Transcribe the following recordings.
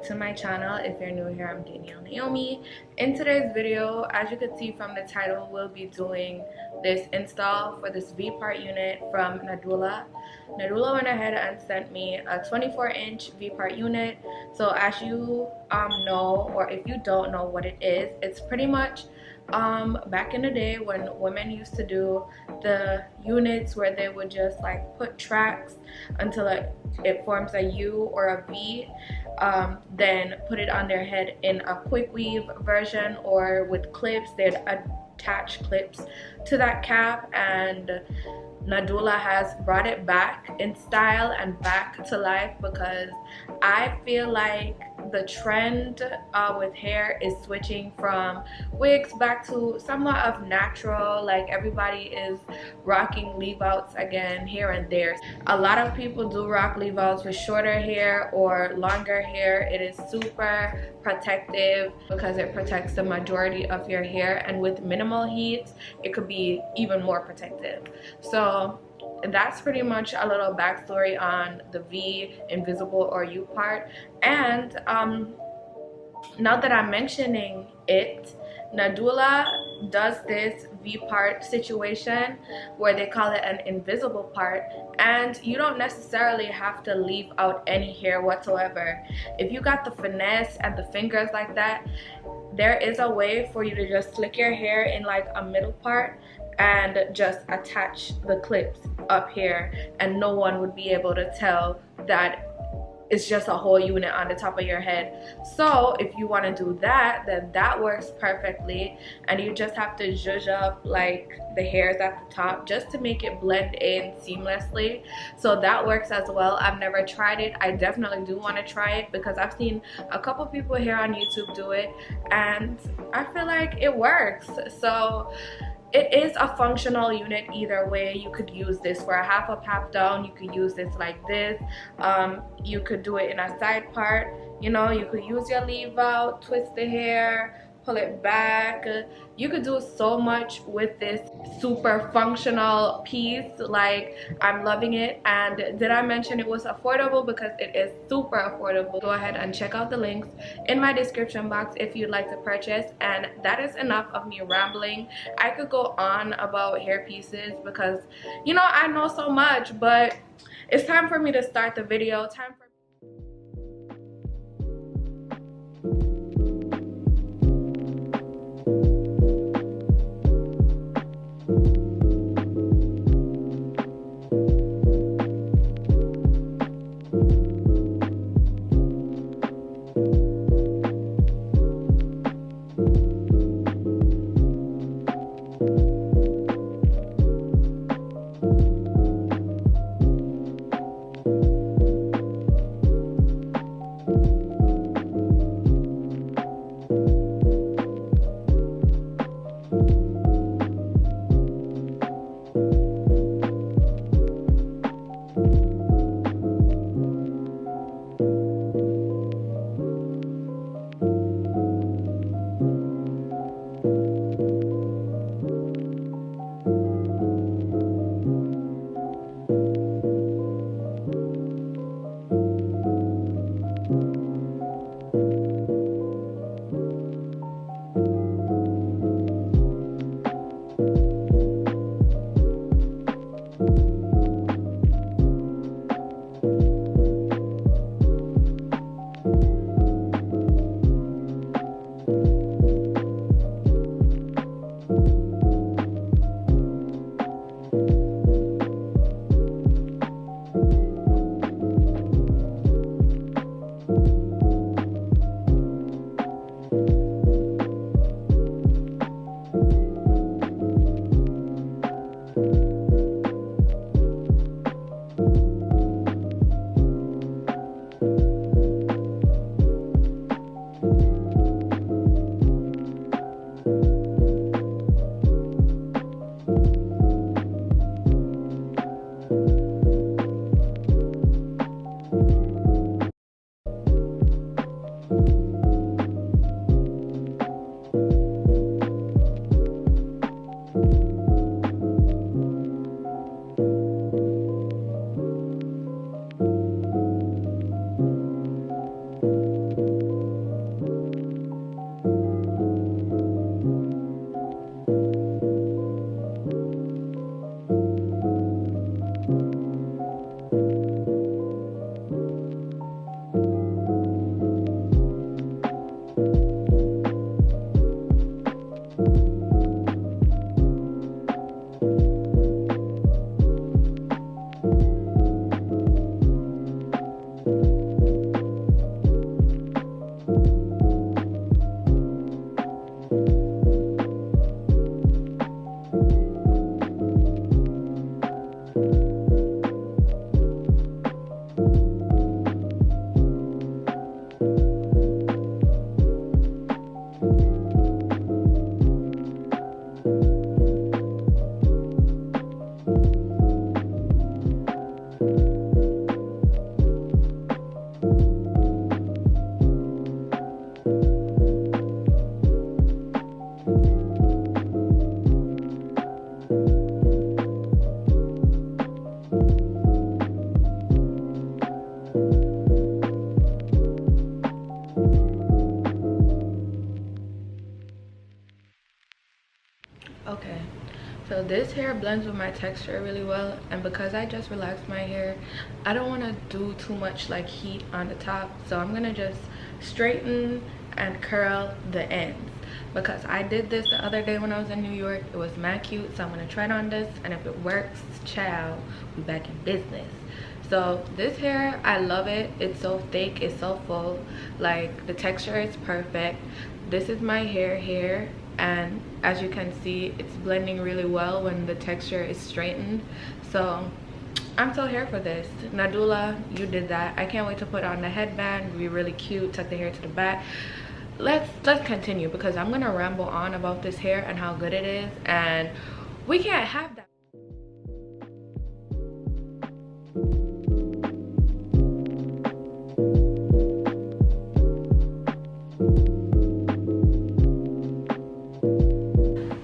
to my channel. If you're new here, I'm Danielle Naomi. In today's video, as you can see from the title, we'll be doing this install for this V-part unit from Nadula. Nadula went ahead and sent me a 24-inch V-part unit. So as you know, or if you don't know what it is, it's pretty much back in the day when women used to do the units where they would just like put tracks until it forms a U or a V, then put it on their head in a quick weave version or with clips. They'd attach clips to that cap, and Nadula has brought it back in style and back to life because I feel like the trend with hair is switching from wigs back to somewhat of natural. Like everybody is rocking leave outs again here and there. A lot of people do rock leave outs with shorter hair or longer hair. It is super protective because it protects the majority of your hair, and with minimal heat it could be even more protective. So that's pretty much a little backstory on the V, invisible or U part. And now that I'm mentioning it, Nadula does this V part situation where they call it an invisible part, and you don't necessarily have to leave out any hair whatsoever. If you got the finesse and the fingers like that, there is a way for you to just slick your hair in like a middle part and just attach the clips up here, and no one would be able to tell that it's just a whole unit on the top of your head. So if you want to do that, then that works perfectly, and you just have to zhuzh up like the hairs at the top just to make it blend in seamlessly. So that works as well. I've never tried it. I definitely do want to try it because I've seen a couple people here on YouTube do it, and I feel like it works. So it is a functional unit either way. You could use this for a half up, half down. You could use this like this. You could do it in a side part. You know, you could use your leave out, twist the hair, pull it back. You could do so much with this super functional piece. Like, I'm loving it. And did I mention it was affordable? Because it is super affordable. Go ahead and check out the links in my description box if you'd like to purchase. And that is enough of me rambling. I could go on about hair pieces because, you know, I know so much, but it's time for me to start the video. this hair blends with my texture really well, and because I just relaxed my hair, I don't want to do too much like heat on the top, so I'm gonna just straighten and curl the ends. Because I did this the other day when I was in New York, it was mad cute, so I'm gonna try it on this, and if it works, ciao, we back in business. So this hair, I love it. It's so thick, it's so full, like the texture is perfect. This is my hair here, and as you can see, it's blending really well when the texture is straightened. So I'm so here for this. Nadula, you did that. I can't wait to put on the headband. It'll be really cute, tuck the hair to the back. Let's continue, because I'm gonna ramble on about this hair and how good it is, and we can't have that.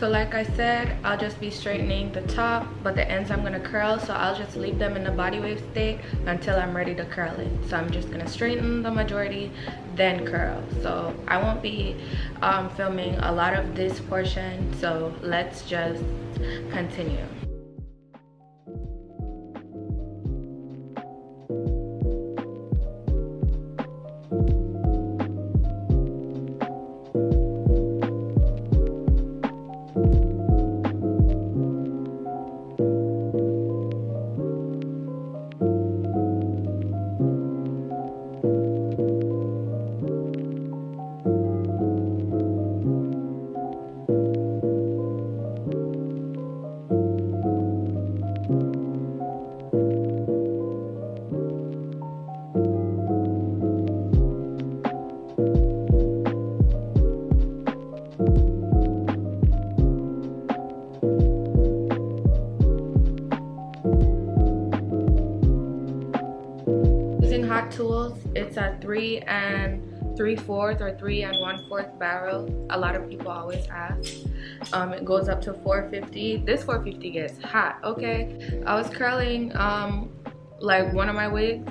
So like I said, I'll just be straightening the top, but the ends I'm gonna curl, so I'll just leave them in the body wave state until I'm ready to curl it. So I'm just gonna straighten the majority, then curl. So I won't be filming a lot of this portion, so let's just continue. Hot tools, it's a 3 3/4 or 3 1/4 barrel. A lot of people always ask. It goes up to 450. This 450 gets hot. Okay, I was curling like one of my wigs.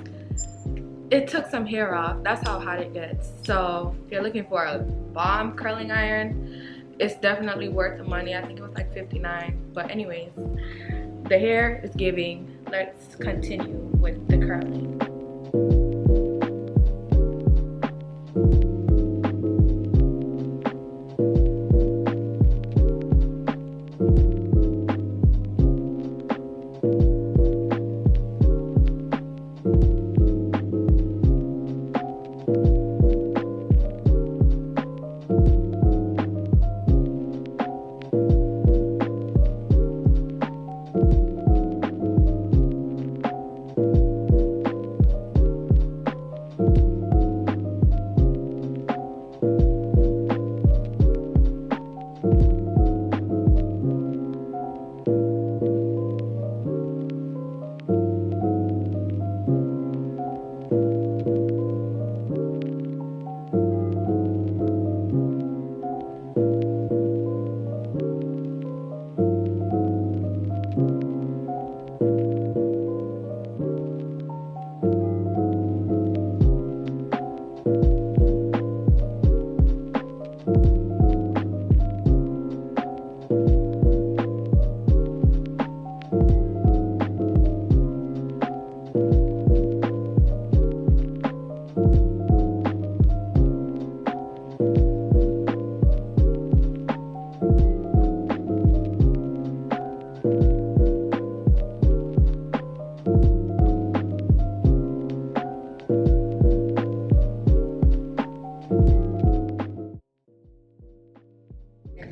It took some hair off. That's how hot it gets. So if you're looking for a bomb curling iron, it's definitely worth the money. I think it was like $59. But anyways, the hair is giving. Let's continue with the curling.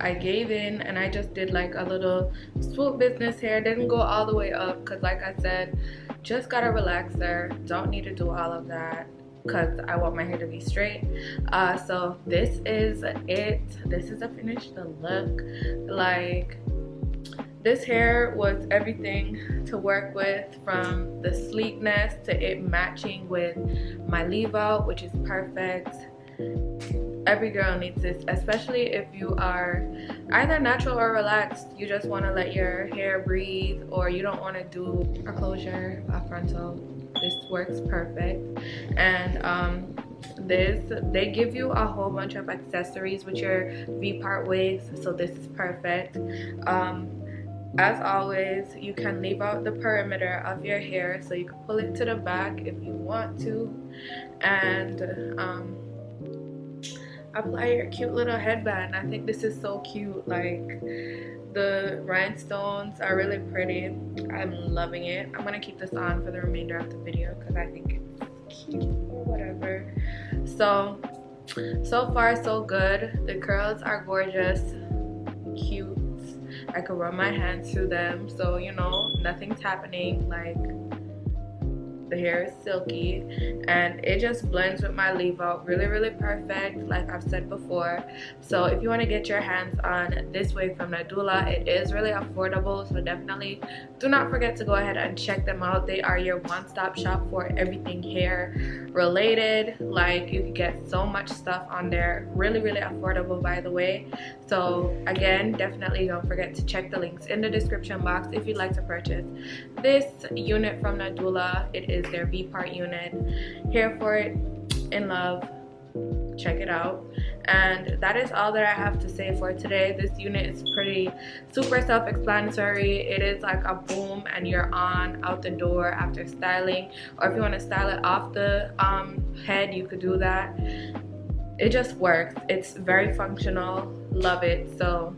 I gave in and I just did like a little swoop business hair. Didn't go all the way up because like I said, just got a relaxer. Don't need to do all of that because I want my hair to be straight. So this is it. This is a finished look. Like, this hair was everything to work with, from the sleekness to it matching with my leave out, which is perfect. Every girl needs this, especially if you are either natural or relaxed. You just want to let your hair breathe, or you don't want to do a closure, a frontal. This works perfect. And they give you a whole bunch of accessories with your V-part wigs, so this is perfect. as always, you can leave out the perimeter of your hair, so you can pull it to the back if you want to, and apply your cute little headband. I think this is so cute. Like, the rhinestones are really pretty. I'm loving it. I'm gonna keep this on for the remainder of the video because I think it's cute or whatever. So far so good. The curls are gorgeous, cute. I could run my hands through them, so you know, nothing's happening. Like, the hair is silky and it just blends with my leave out really perfect, like I've said before. So if you want to get your hands on this wig from Nadula, it is really affordable, so definitely do not forget to go ahead and check them out. They are your one-stop shop for everything hair related. Like, you can get so much stuff on there, really affordable, by the way. So again, definitely don't forget to check the links in the description box if you'd like to purchase this unit from Nadula. It is their V-part unit. Here for it, in love, check it out. And that is all that I have to say for today. This unit is pretty super self-explanatory. It is like a boom and you're on out the door after styling, or if you want to style it off the head, you could do that. It just works. It's very functional. Love it. So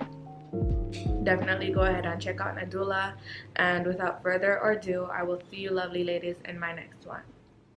definitely go ahead and check out Nadula, and without further ado, I will see you lovely ladies in my next one.